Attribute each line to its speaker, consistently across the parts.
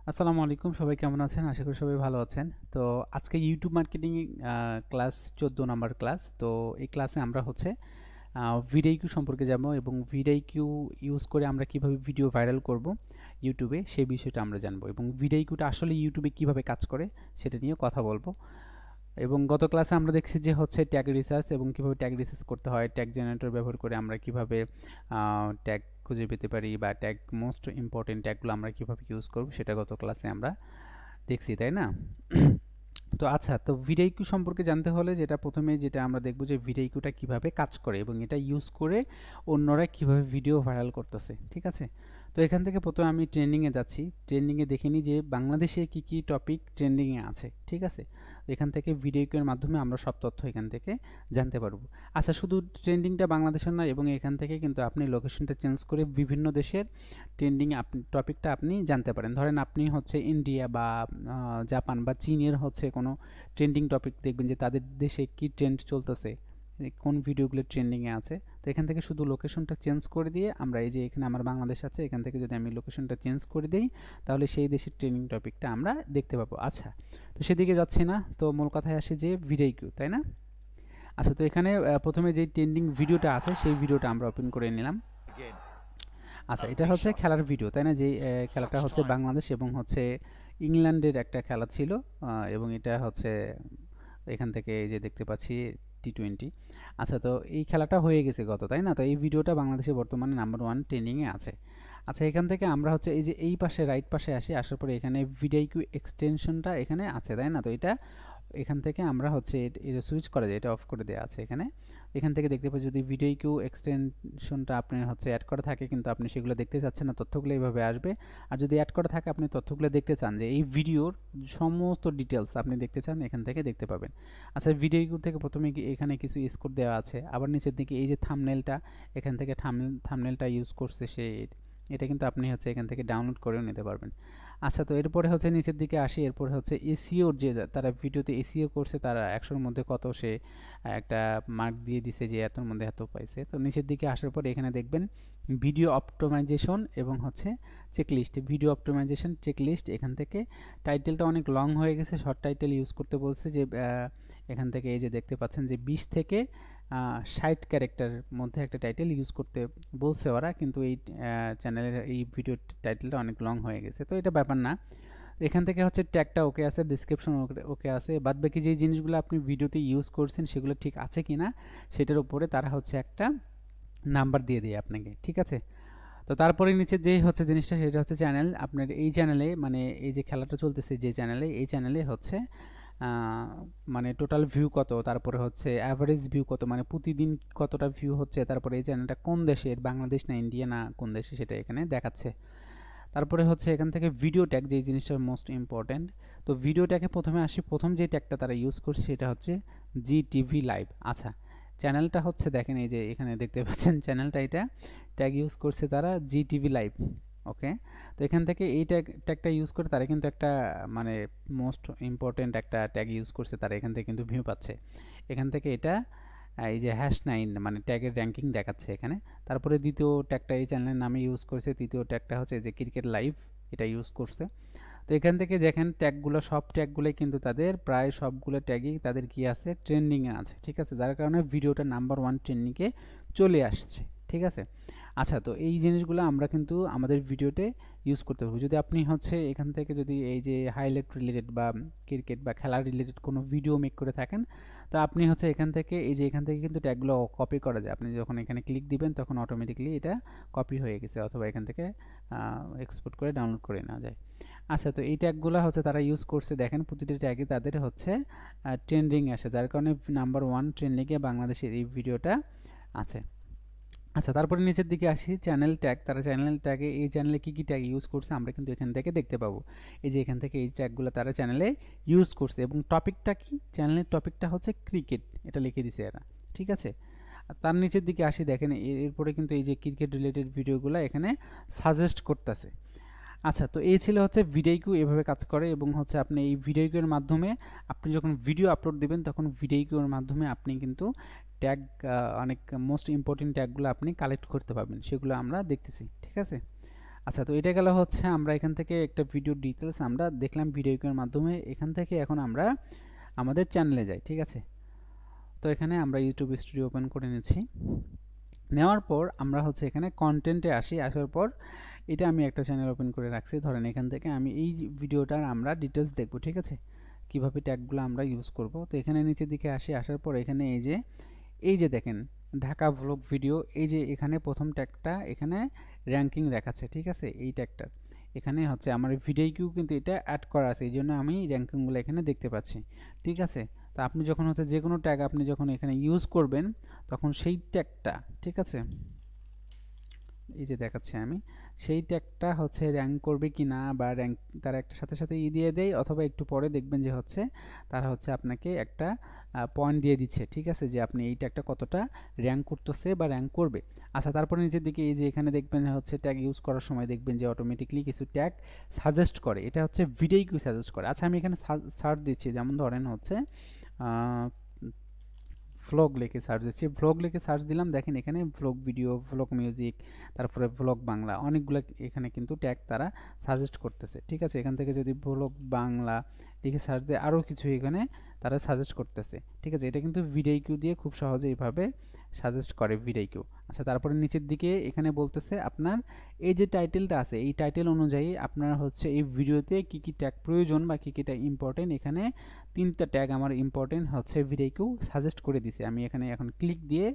Speaker 1: আসসালামু আলাইকুম, সবাই কেমন আছেন? আশা করি সবাই ভালো আছেন। তো আজকে YouTube marketing class 14 number class. তো এই ক্লাসে আমরা হচ্ছে vidIQ সম্পর্কে জানবো এবং vidIQ ইউজ করে আমরা কিভাবে ভিডিও ভাইরাল করব ইউটিউবে, সেই বিষয়টা আমরা জানবো এবং vidIQটা আসলে ইউটিউবে কিভাবে কাজ করে সেটা নিয়ে কথা বলবো। এবং গত ক্লাসে আমরা দেখছি যে হচ্ছে ট্যাগ রিসার্চ এবং কিভাবে ট্যাগ রিসার্চ করতে হয়, ট্যাগ জেনারেটর ব্যবহার করে আমরা কিভাবে ট্যাগ খুঁজে পেতে পারি বা ট্যাগ মোস্ট ইম্পর্টেন্ট ট্যাগগুলো আমরা কিভাবে ইউজ করব সেটা গত ক্লাসে আমরা দেখছি, তাই না? তো আচ্ছা, তো vidIQ সম্পর্কে জানতে হলে যেটা আমরা দেখব যে vidIQটা কিভাবে কাজ করে এবং এটা ইউজ করে অন্যরা কিভাবে ভিডিও ভাইরাল করতেছে, ঠিক আছে? তো এখান থেকে প্রথমে আমি ট্রেন্ডিংয়ে যাচ্ছি। ট্রেন্ডিংয়ে দেখে নিই যে বাংলাদেশে কি কি টপিক ট্রেন্ডিংয়ে আছে, ঠিক আছে? এখান থেকে vidIQ এর মাধ্যমে আমরা সব তথ্য এখান থেকে জানতে পারবো। আচ্ছা, শুধু ট্রেন্ডিংটা বাংলাদেশের নয়, এবং এখান থেকে কিন্তু আপনি লোকেশনটা চেঞ্জ করে বিভিন্ন দেশের ট্রেন্ডিং টপিকটা আপনি জানতে পারেন। ধরেন আপনি হচ্ছে ইন্ডিয়া বা জাপান বা চীনের হচ্ছে কোনো ট্রেন্ডিং টপিক দেখবেন যে তাদের দেশে কি ট্রেন্ড চলতেছে, কোন ভিডিওগুলো ট্রেন্ডিংয়ে আছে। তো এখান থেকে শুধু লোকেশনটা চেঞ্জ করে দিয়ে আমরা এই যে এখানে আমার বাংলাদেশ আছে, এখান থেকে যদি আমি লোকেশনটা চেঞ্জ করে দিই তাহলে সেই দেশের ট্রেন্ডিং টপিকটা আমরা দেখতে পাবো। আচ্ছা, তো সেদিকে যাচ্ছি না, তো মূল কথায় আসি যে vidIQ, তাই না? আচ্ছা, তো এখানে প্রথমে যে ট্রেন্ডিং ভিডিওটা আছে সেই ভিডিওটা আমরা ওপেন করে নিলাম। আচ্ছা, এটা হচ্ছে খেলার ভিডিও, তাই না? যে খেলাটা হচ্ছে বাংলাদেশ এবং হচ্ছে ইংল্যান্ডের একটা খেলা ছিল, এবং এটা হচ্ছে এখান থেকে এই যে দেখতে পাচ্ছি T20। আচ্ছা, তো এই খেলাটা হয়ে গেছে গত, তাই না? তো এই ভিডিওটা বাংলাদেশে বর্তমানে নাম্বার 1 ট্রেন্ডিংয়ে আছে। আচ্ছা, এখান থেকে আমরা হচ্ছে এই যে এই পাশে রাইট পাশে আসি, আসার পরে এখানে vidIQ এক্সটেনশনটা এখানে আছে, তাই না? তো এটা এখান থেকে আমরা হচ্ছে এটা সুইচ করা যায়, এটা অফ করে দেওয়া আছে এখানে। এখান থেকে দেখতে পাচ্ছি যদি vidIQ এক্সটেনশনটা আপনার হচ্ছে অ্যাড করা থাকে কিন্তু আপনি সেগুলো দেখতে চাচ্ছেন না, তথ্যগুলো এইভাবে আসবে। আর যদি অ্যাড করা থাকে আপনি তথ্যগুলো দেখতে চান যে এই ভিডিওর সমস্ত ডিটেলস আপনি দেখতে চান, এখান থেকে দেখতে পাবেন। আচ্ছা, vidIQ থেকে প্রথমে এখানে কিছু স্কোর দেওয়া আছে, আবার নিচের দিকে এই যে থাম্বনেলটা, এখান থেকে থাম্বনেলটা ইউজ করছে সে, এটা কিন্তু আপনি হচ্ছে এখান থেকে ডাউনলোড করেও নিতে পারবেন। আচ্ছা, তো এরপরে হচ্ছে নিচের দিকে আসি, এরপরে হচ্ছে এসইওর যে তারা ভিডিওতে এসইও করছে তারা 100-র মধ্যে কত সে একটা মার্ক দিয়ে দিছে যে এতর মধ্যে এত পাইছে। তো নিচের দিকে আসার পরে এখানে দেখবেন ভিডিও অপটিমাইজেশন এবং হচ্ছে চেকলিস্ট, ভিডিও অপটিমাইজেশন চেকলিস্ট। এখান থেকে টাইটেলটা অনেক লং হয়ে গেছে, শর্ট টাইটেল ইউজ করতে বলছে যে এখান থেকে এই যে দেখতে পাচ্ছেন যে 20 থেকে 60 ক্যারেক্টার মধ্যে একটা টাইটেল ইউজ করতে বলছে ওরা, কিন্তু এই চ্যানেলের এই ভিডিও টাইটেলটা অনেক লং হয়ে গেছে, তো এটা ব্যাপার না। এখান থেকে হচ্ছে ট্যাগটা ওকে আছে, ডিসক্রিপশন ওকে আছে, বাদ বাকি যেই জিনিসগুলো আপনি ভিডিওতে ইউজ করছেন সেগুলো ঠিক আছে কিনা সেটার উপরে তারা হচ্ছে একটা নাম্বার দিয়ে দেয় আপনাকে, ঠিক আছে? তো তারপরে নিচে যেই হচ্ছে জিনিসটা সেটা হচ্ছে চ্যানেল। আপনার এই চ্যানেলে মানে এই যে খেলাটা চলতেছে যে চ্যানেলে, এই চ্যানেলে হচ্ছে মানে টোটাল ভিউ কত, তারপরে হচ্ছে অ্যাভারেজ ভিউ কত, মানে প্রতিদিন কতটা ভিউ হচ্ছে, তারপরে এই চ্যানেলটা কোন দেশের, বাংলাদেশ না ইন্ডিয়া না কোন দেশে সেটা এখানে দেখাচ্ছে। তারপরে হচ্ছে এখান থেকে ভিডিও ট্যাগ, যে জিনিসটা মোস্ট ইম্পর্ট্যান্ট। তো ভিডিও ট্যাগে প্রথমে আসি, প্রথম যে ট্যাগটা তারা ইউজ করছে সেটা হচ্ছে জিটিভি লাইভ। আচ্ছা, চ্যানেলটা হচ্ছে দেখেন এই যে এখানে দেখতে পাচ্ছেন চ্যানেলটা, এটা ট্যাগ ইউজ করছে তারা জিটিভি লাইভ। ওকে, তো এখান থেকে এই ট্যাগটা ইউজ করে তারা কিন্তু একটা মানে মোস্ট ইম্পর্ট্যান্ট একটা ট্যাগ ইউজ করছে, তারা এখান থেকে কিন্তু ভিউ পাচ্ছে। এখান থেকে এটা এই যে #9 মানে ট্যাগের র্যাঙ্কিং দেখাচ্ছে এখানে। তারপরে দ্বিতীয় ট্যাগটা এই চ্যানেলের নামে ইউজ করছে, তৃতীয় ট্যাগটা হচ্ছে যে ক্রিকেট লাইভ, এটা ইউজ করছে। তো এখান থেকে দেখেন ট্যাগগুলো, সব ট্যাগগুলোই কিন্তু তাদের প্রায় সবগুলো ট্যাগই তাদের কি আছে, ট্রেন্ডিংয়ে আছে, ঠিক আছে? যার কারণে ভিডিওটা নাম্বার 1 ট্রেন্ডিংয়ে চলে আসছে, ঠিক আছে? আচ্ছা, তো এই জিনিসগুলো আমরা কিন্তু আমাদের ভিডিওতে ইউজ করতে পারবো। যদি আপনি হচ্ছে এখান থেকে যদি এই যে হাইলাইট রিলেটেড বা ক্রিকেট বা খেলা রিলেটেড কোনো ভিডিও মেক করে থাকেন, তো আপনি হচ্ছে এখান থেকে এই যে এখান থেকে কিন্তু ট্যাগগুলো কপি করা যায়। আপনি যখন এখানে ক্লিক দিবেন তখন অটোমেটিকলি এটা কপি হয়ে গেছে, অথবা এখান থেকে এক্সপোর্ট করে ডাউনলোড করে নেওয়া যায়। আচ্ছা, তো এই ট্যাগগুলো হচ্ছে তারা ইউজ করছে, দেখেন প্রতিটি ট্যাগে তাদের হচ্ছে ট্রেন্ডিং আসে, যার কারণে নাম্বার 1 ট্রেন্ডিংয়ে বাংলাদেশের এই ভিডিওটা আছে। আচ্ছা, তারপরে নিচের দিকে আসি, চ্যানেল ট্যাগ। তারা চ্যানেল ট্যাগে এই চ্যানেলে কী কী ট্যাগ ইউজ করছে আমরা কিন্তু এখান থেকে দেখতে পাবো। এই যে এখান থেকে এই ট্যাগগুলো তারা চ্যানেলে ইউজ করছে, এবং টপিকটা কি, চ্যানেলের টপিকটা হচ্ছে ক্রিকেট, এটা লিখে দিছে এরা, ঠিক আছে? আর তার নিচের দিকে আসি, দেখেন এরপরে কিন্তু এই যে ক্রিকেট রিলেটেড ভিডিওগুলো এখানে সাজেস্ট করতেছে। আচ্ছা, তো এই ছিল হচ্ছে vidIQ এভাবে কাজ করে, এবং হচ্ছে আপনি এই vidIQ এর মাধ্যমে আপনি যখন ভিডিও আপলোড দিবেন তখন vidIQ এর মাধ্যমে আপনি কিন্তু ট্যাগ অনেক মোস্ট ইম্পর্টেন্ট ট্যাগগুলো আপনি কালেক্ট করতে পারবেন, সেগুলো আমরা দেখতেছি, ঠিক আছে? আচ্ছা, তো এটা গেল হচ্ছে আমরা এখান থেকে একটা ভিডিও ডিটেলস আমরা দেখলাম vidIQ এর মাধ্যমে। এখান থেকে এখন আমরা আমাদের চ্যানেলে যাই, ঠিক আছে? তো এখানে আমরা ইউটিউব স্টুডিও ওপেন করে নিচ্ছি। নেওয়ার পর আমরা হচ্ছে এখানে কন্টেন্টে আসি। আসার পর এটা আমি একটা চ্যানেল ওপেন করে রাখছি, ধরেন এখান থেকে আমি এই ভিডিওটার আমরা ডিটেলস দেখব, ঠিক আছে? কিভাবে ট্যাগগুলো আমরা ইউজ করব। তো এখানে নিচের দিকে আসি, আসার পর এখানে এই যে দেখেন ঢাকা ভ্লগ ভিডিও, এই যে এখানে প্রথম ট্যাগটা এখানে র্যাঙ্কিং দেখাচ্ছে, ঠিক আছে? এই ট্যাগটা এখানে হচ্ছে আমার vidIQ কিন্তু এটা অ্যাড করা আছে, এই জন্য আমি র্যাঙ্কিংগুলো এখানে দেখতে পাচ্ছি, ঠিক আছে? তো আপনি যখন হচ্ছে যে কোনো ট্যাগ আপনি যখন এখানে ইউজ করবেন তখন সেই ট্যাগটা, ঠিক আছে, এই যে দেখাচ্ছি আমি, সেই ট্যাগটা হচ্ছে র্যাঙ্ক করবে কি না, বা র্যাঙ্ক তারা একটা সাথে সাথে দিয়ে দেয়, অথবা একটু পরে দেখবেন যে হচ্ছে তারা হচ্ছে আপনাকে একটা পয়েন্ট দিয়ে দিচ্ছে, ঠিক আছে, যে আপনি এই ট্যাগটা কতটা র্যাঙ্ক করতেছে বা র্যাঙ্ক করবে। আচ্ছা, তারপরে নিচের দিকে এই যে এখানে দেখবেন হচ্ছে ট্যাগ ইউজ করার সময় দেখবেন যে অটোমেটিকলি কিছু ট্যাগ সাজেস্ট করে, এটা হচ্ছে vidIQ সাজেস্ট করে। আচ্ছা, আমি এখানে সার্চ দিচ্ছি, যেমন ধরেন হচ্ছে ভ্লগ লিখে সার্চ দিচ্ছি, ভ্লগ লিখে সার্চ দিলাম, দেখেন এখানে ভ্লগ ভিডিও, ভ্লগ মিউজিক, তারপরে ভ্লগ বাংলা, অনেকগুলো এখানে কিন্তু ট্যাগ তারা সাজেস্ট করতেছে, ঠিক আছে? এখান থেকে যদি ভ্লগ বাংলা লিখে সার্চ দেয় আরও কিছু এখানে তারা সাজেস্ট করতেছে, ঠিক আছে? এটা কিন্তু vidIQ দিয়ে খুব সহজে এইভাবে সাজেস্ট করে vidIQ। আচ্ছা, তারপরে নিচের দিকে এখানে বলতেছে আপনার এই যে টাইটেলটা আছে, এই টাইটেল অনুযায়ী আপনার হচ্ছে এই ভিডিওতে কি কি ট্যাগ প্রয়োজন বা কি কি ট্যাগ ইম্পর্টেন্ট, এখানে 3টা ট্যাগ আমার ইম্পর্টেন্ট হচ্ছে vidIQ সাজেস্ট করে দিছে। আমি এখানে এখন ক্লিক দিয়ে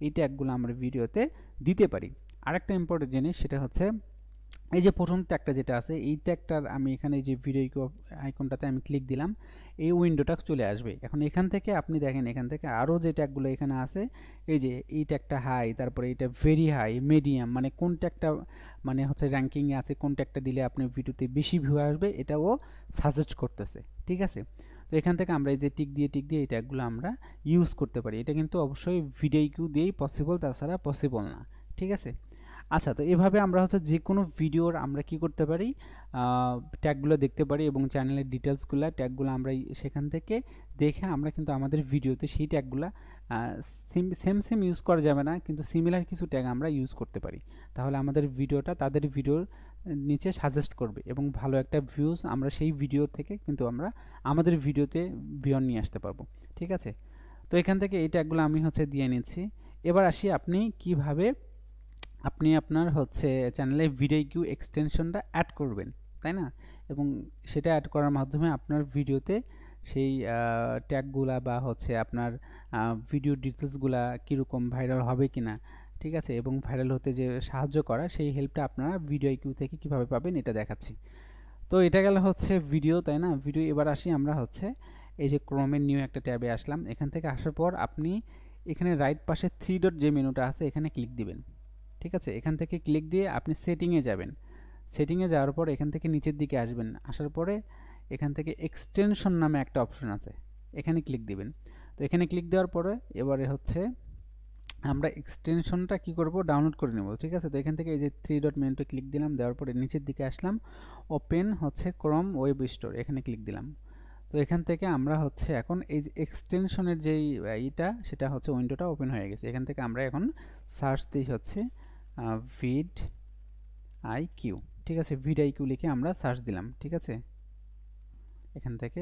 Speaker 1: এই ট্যাগগুলো আমার ভিডিওতে দিতে পারি। আরেকটা ইম্পর্টেন্ট জিনিস সেটা হচ্ছে এই যে প্রথম ট্যাগটা যেটা আছে, এই ট্যাগটার আমি এখানে যে vidIQ আইকনটাতে আমি ক্লিক দিলাম, এই উইন্ডোটা চলে আসবে। এখন এখান থেকে আপনি দেখেন, এখান থেকে আরও যে ট্যাগগুলো এখানে আছে, এই যে এই ট্যাগটা হাই, তারপরে এটা ভেরি হাই, মিডিয়াম, মানে কোন ট্যাগটা মানে হচ্ছে র্যাঙ্কিংয়ে আছে, কোন ট্যাগটা দিলে আপনার ভিডিওতে বেশি ভিউ আসবে এটাও সাজেস্ট করতেছে, ঠিক আছে? তো এখান থেকে আমরা এই যে টিক দিয়ে এই ট্যাগগুলো আমরা ইউজ করতে পারি। এটা কিন্তু অবশ্যই vidIQ দিয়েই পসিবল, তাছাড়া পসিবল না, ঠিক আছে? আচ্ছা, তো এভাবে আমরা হচ্ছে যে কোনো ভিডিওর আমরা কি করতে পারি, ট্যাগগুলো দেখতে পারি, এবং চ্যানেলের ডিটেলসগুলো ট্যাগগুলো আমরা সেখান থেকে দেখে আমরা কিন্তু আমাদের ভিডিওতে সেই ট্যাগগুলো সেম ইউজ করা যাবে না, কিন্তু সিমিলার কিছু ট্যাগ আমরা ইউজ করতে পারি। তাহলে আমাদের ভিডিওটা তাদের ভিডিওর নিচে সাজেস্ট করবে, এবং ভালো একটা ভিউজ আমরা সেই ভিডিও থেকে কিন্তু আমরা আমাদের ভিডিওতে ভিউয়ার নিয়ে আসতে পারবো, ঠিক আছে? তো এখান থেকে এই ট্যাগগুলো আমি হচ্ছে দিয়ে নিচ্ছি। এবার আসি আপনি কিভাবে আপনি আপনার হচ্ছে চ্যানেলে vidIQ এক্সটেনশনটা অ্যাড করবেন, তাই না? এবং সেটা অ্যাড করার মাধ্যমে আপনার ভিডিওতে সেই ট্যাগগুলা বা হচ্ছে আপনার ভিডিও ডিটেলসগুলা কীরকম ভাইরাল হবে কিনা, ঠিক আছে? এবং ভাইরাল হতে যে সাহায্য করা, সেই হেল্পটা আপনারা vidIQ থেকে কিভাবে পাবেন এটা দেখাচ্ছি। তো এটা গেল হচ্ছে ভিডিও, তাই না? ভিডিও। এবার আসি আমরা হচ্ছে এই যে ক্রোমের নিউ একটা ট্যাবে আসলাম। এখান থেকে আসার পর আপনি এখানে রাইট পাশে 3 ডট যে মেনুটা আছে এখানে ক্লিক দিবেন, ঠিক আছে? এখান থেকে ক্লিক দিয়ে আপনি সেটিংয়ে যাবেন। সেটিংয়ে যাওয়ার পর এখান থেকে নিচের দিকে আসবেন, আসার পরে এখান থেকে এক্সটেনশন নামে একটা অপশন আছে, এখানে ক্লিক দিবেন। তো এখানে ক্লিক দেওয়ার পরে এবারে হচ্ছে আমরা এক্সটেনশনটা কি করব, ডাউনলোড করে নেব, ঠিক আছে? তো এখান থেকে এই যে 3 ডট মেনুতে ক্লিক দিলাম, দেওয়ার পরে নিচের দিকে আসলাম, ওপেন হচ্ছে ক্রোম ওয়েব স্টোর, এখানে ক্লিক দিলাম। তো এখান থেকে আমরা হচ্ছে এখন এই যে এক্সটেনশনের যেই এইটা সেটা হচ্ছে উইন্ডোটা ওপেন হয়ে গেছে। এখান থেকে আমরা এখন সার্চ দিই হচ্ছে vidIQ, ঠিক আছে? vidIQ লিখে আমরা সার্চ দিলাম, ঠিক আছে? এখান থেকে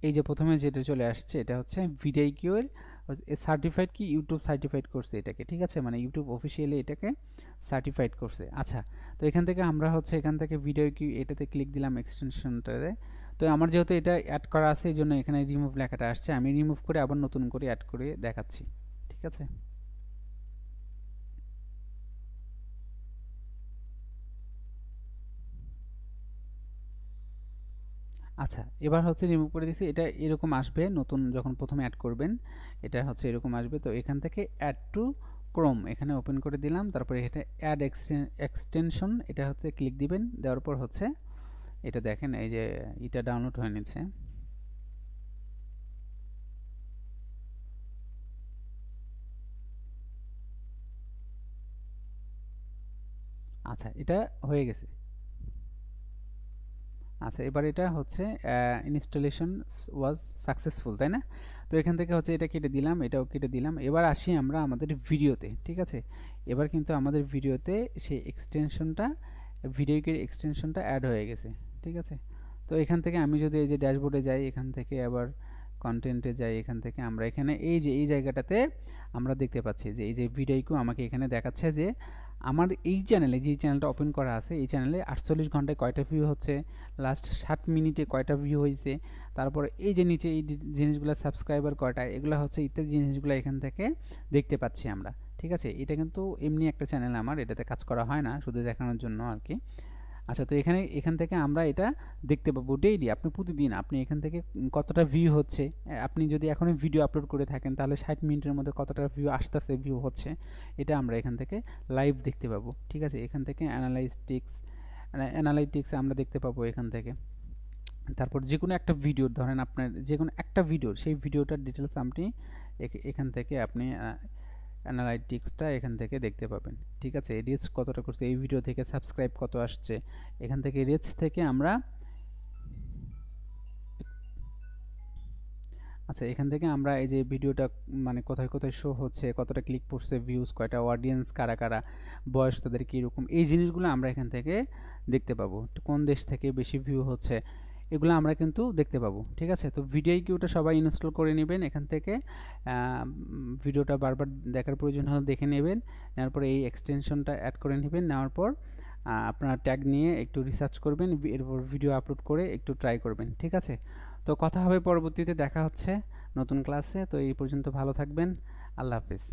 Speaker 1: এই যে প্রথমে যেটা চলে আসছে এটা হচ্ছে vidIQ এর সার্টিফাইড, কি ইউটিউব সার্টিফাইড করছে এটাকে, ঠিক আছে? মানে ইউটিউব অফিসিয়ালি এটাকে সার্টিফাইড করছে। আচ্ছা, তো এখান থেকে আমরা হচ্ছে এখান থেকে vidIQ এটাতে ক্লিক দিলাম এক্সটেনশনটাতে। তো আমার যেহেতু এটা অ্যাড করা আছে এই জন্য এখানে রিমুভ লেখাটা আসছে, আমি রিমুভ করে আবার নতুন করে অ্যাড করে দেখাচ্ছি, ঠিক আছে? আচ্ছা, এবার হচ্ছে রিমুভ করে দিছি, এটা এরকম আসবে নতুন যখন প্রথমে অ্যাড করবেন, এটা হচ্ছে এরকম আসবে। তো এখান থেকে অ্যাড টু ক্রোম এখানে ওপেন করে দিলাম, তারপরে এটা অ্যাড এক্সটেনশন এটা হচ্ছে ক্লিক দিবেন, দেওয়ার পর হচ্ছে এটা দেখেন এই যে এটা ডাউনলোড হয়ে নিচ্ছে। আচ্ছা, এটা হয়ে গেছে। আচ্ছা, এবার এটা হচ্ছে ইনস্টলেশন ওয়াজ সাকসেসফুল, তাই না? তো এখান থেকে হচ্ছে এটা কেটে দিলাম, এটাও কেটে দিলাম। এবার আসি আমরা আমাদের ভিডিওতে, ঠিক আছে? এবার কিন্তু আমাদের ভিডিওতে সেই এক্সটেনশনটা ভিডিওর এক্সটেনশনটা অ্যাড হয়ে গেছে। ঠিক আছে, তো এখান থেকে আমি যদি এই যে ড্যাশবোর্ডে যাই, এখান থেকে আবার কন্টেন্টে যাই, এখান থেকে আমরা এখানে এই যে এই জায়গাটাতে আমরা দেখতে পাচ্ছি যে এই যে vidIQ আমাকে এখানে দেখাচ্ছে যে আমার এই চ্যানেলে, যে চ্যানেলটা ওপেন করা আছে, এই চ্যানেলে 48 ঘন্টায় কয়টা ভিউ হচ্ছে, লাস্ট 60 মিনিটে কয়টা ভিউ হয়েছে, তারপরে এই যে নিচে এই জিনিসগুলো সাবস্ক্রাইবার কয়টা, এগুলো হচ্ছে ইত্যাদি জিনিসগুলো এখান থেকে দেখতে পাচ্ছি আমরা। ঠিক আছে, এটা কিন্তু এমনি একটা চ্যানেল, আমার এটাতে কাজ করা হয় না, শুধু দেখানোর জন্য আর কি। আচ্ছা, তো এখান থেকে আমরা এটা দেখতে পাবো ডেইলি, আপনি প্রতিদিন আপনি এখান থেকে কতটা ভিউ হচ্ছে। আপনি যদি এখনই ভিডিও আপলোড করে থাকেন তাহলে 60 মিনিটের মধ্যে কতটা ভিউ আসতেছে, ভিউ হচ্ছে, এটা আমরা এখান থেকে লাইভ দেখতে পাবো। ঠিক আছে, এখান থেকে অ্যানালাইটিক্স আমরা দেখতে পাবো এখান থেকে। তারপর যে কোনো একটা ভিডিও, ধরেন আপনার যে কোনো একটা ভিডিও, সেই ভিডিওটার ডিটেলস আপনি এখান থেকে আপনি অ্যানালাইটিক্সটা এখান থেকে দেখতে পাবেন। ঠিক আছে, রিচ কতটা করছে, এই ভিডিও থেকে সাবস্ক্রাইব কত আসছে, এখান থেকে রিচ থেকে আমরা আচ্ছা, এখান থেকে আমরা এই যে ভিডিওটা মানে কোথায় কোথায় শো হচ্ছে, কতটা ক্লিক পড়ছে, ভিউজ কয়টা, অডিয়েন্স কারা কারা, বয়স তাদের কীরকম, এই জিনিসগুলো আমরা এখান থেকে দেখতে পাবো। কোন দেশ থেকে বেশি ভিউ হচ্ছে, এগুলো আমরা কিন্তু দেখতে পাবো। ঠিক আছে, তো vidIQটা সবাই ইনস্টল করে নেবেন এখান থেকে। ভিডিওটা বারবার দেখার প্রয়োজন হলে দেখে নেবেন, নেওয়ার পরে এই এক্সটেনশনটা অ্যাড করে নেবেন, নেওয়ার পর আপনার ট্যাগ নিয়ে একটু রিসার্চ করবেন, এরপর ভিডিও আপলোড করে একটু ট্রাই করবেন। ঠিক আছে, তো কথা হবে পরবর্তীতে, দেখা হচ্ছে নতুন ক্লাসে। তো এই পর্যন্ত ভালো থাকবেন, আল্লাহ হাফিজ।